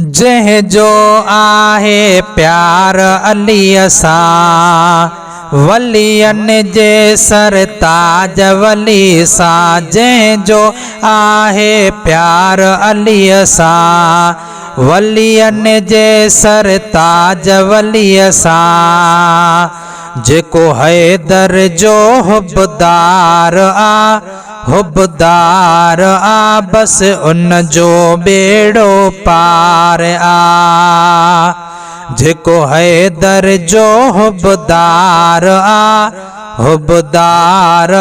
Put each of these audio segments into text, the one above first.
जह जो आहे प्यार अलीअ सां वलियन जे सरताज वली सां। जह जो आहे प्यार अलीअ सां वलियन जे सरताज वलीअ सां। जेको हैदर जो हुबदार हुबदार बस उन जो बेड़ो पार जेको हैदर जो हुबदार हुबदार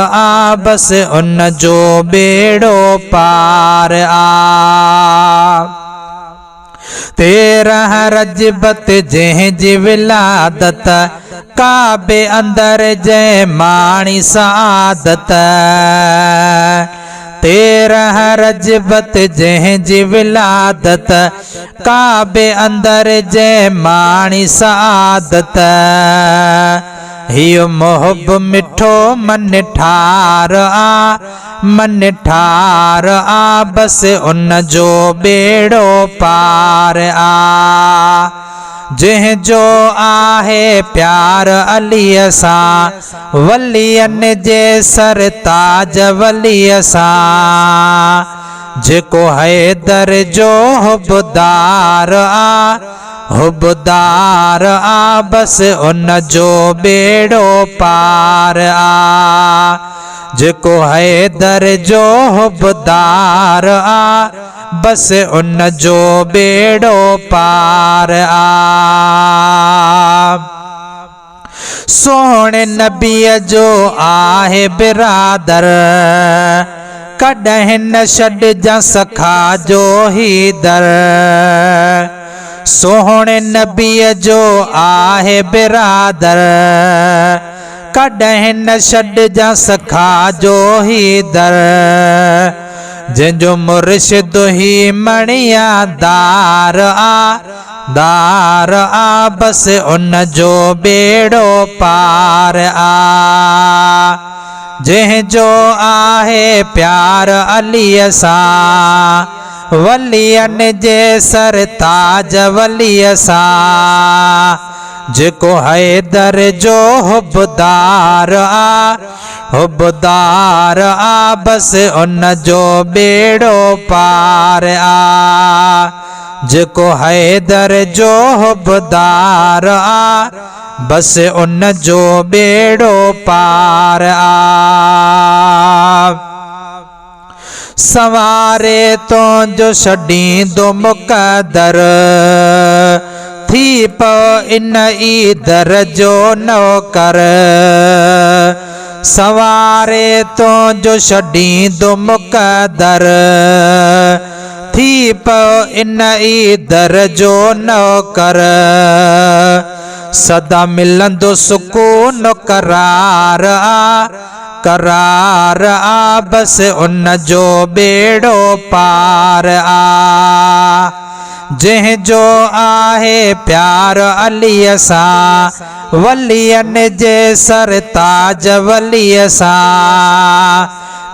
बस उन जो बेड़ो पार तेरह रजबत जह जी विलादत काबे अंदर जय माणी सादत। तेरह रजबत जह जी विलादत काबे अंदर जय माणी सादत। हियो मोहब मिठो मन ठार मन ठार बस उन जो बेड़ो पार जह जो आहे प्यार अलीअ सां वलियन जे सरताज वलीअ सां। जेको हैदर जो हुबदार हुबदार बस उन जो बेड़ो पार जेको हैदर जो हुबदार बस उन जो बेड़ो पार सोहणे नबीअ जो आहे बिरादर कॾहिं न छॾिजां सखा जो ही दर। सोहणे नबीअ जो आहे बिरादर कॾहिं न छॾिजां सखा जो ही दर। जंहिंजो मुर्शिद ही मणिया दार दार बस उन जो बेड़ो पार जंहिंजो आहे प्यार अलीअ सां वलियन जे सरताज वलीअ सां। जेको हैदर जो हुबदार हुबदार बस उन जो बेड़ो पार जेको हैदर जो हुबदार बस उन जो बेड़ो पार सवारे तो जो छॾींदो मुक़दर थी प इन ईदर जो नौकर। सवारे तो जो छॾींदो मुक़दर थी प इन ईदर जो नौकर। सदा मिलंदो सुकून करार करार बस उन जो बेड़ो पार जह जो आहे प्यार अलीअ सां वलियन जे सरताज वलीअ सां।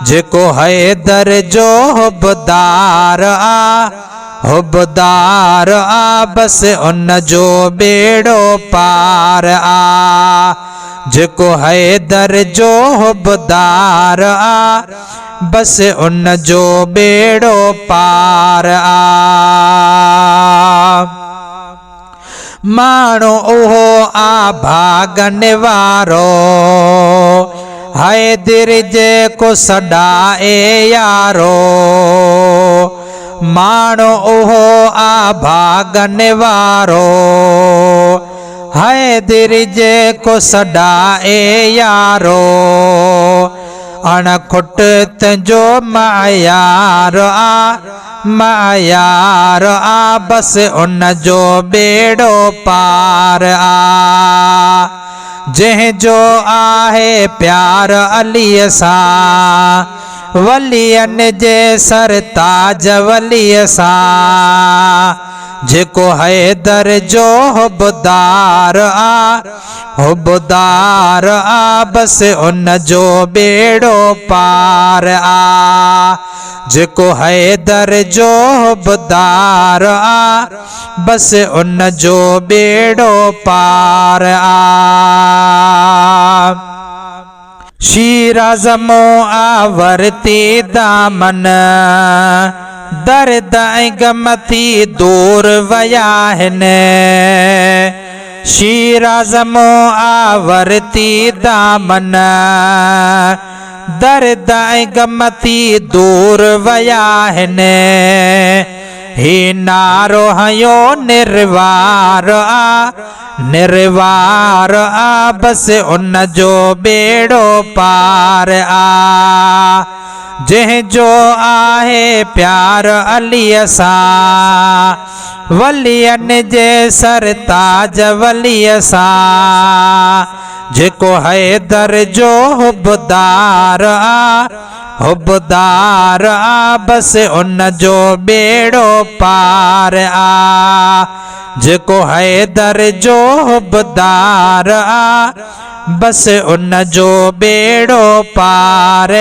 जेको हैदर जो हुबदार हुबदार बस उन जो बेड़ो पार जेको हैदर जो हुबदार बस उन जो बेड़ो पार माण्हू उहो भागन वारो हैदर जेको सॾाए यारो। माण्हू उहो भागन वारो हैदर जेको सॾाए यारो। अणखुट तुंहिंजो मायार मायार बस उन जो बेड़ो पार जंहिं जो आहे प्यार अलीअ सां वलियन जे सरताज वलीअ सां। जेको हैदर जो हुबदार हुबदार बस उन जो बेड़ो पार जेको हैदर जो हुबदार बस उन जो बेड़ो पार शीराज़मो आवर्ती दामन दर्द गमती दूर वया हिने शीराज़मो आवर्ती दामन दर्द गमती दूर वया हिने ही नारो हयो निर्वार निर्वार बस उन जो बेड़ो पार जह जो आहे प्यार अलीअ सां वलियन जे सरताज वलीअ सां जेको हैदर जो हुबदार हुबदार बस उन जो बेड़ो पार जेको हैदर जो हुबदार बस उन जो बेड़ो पार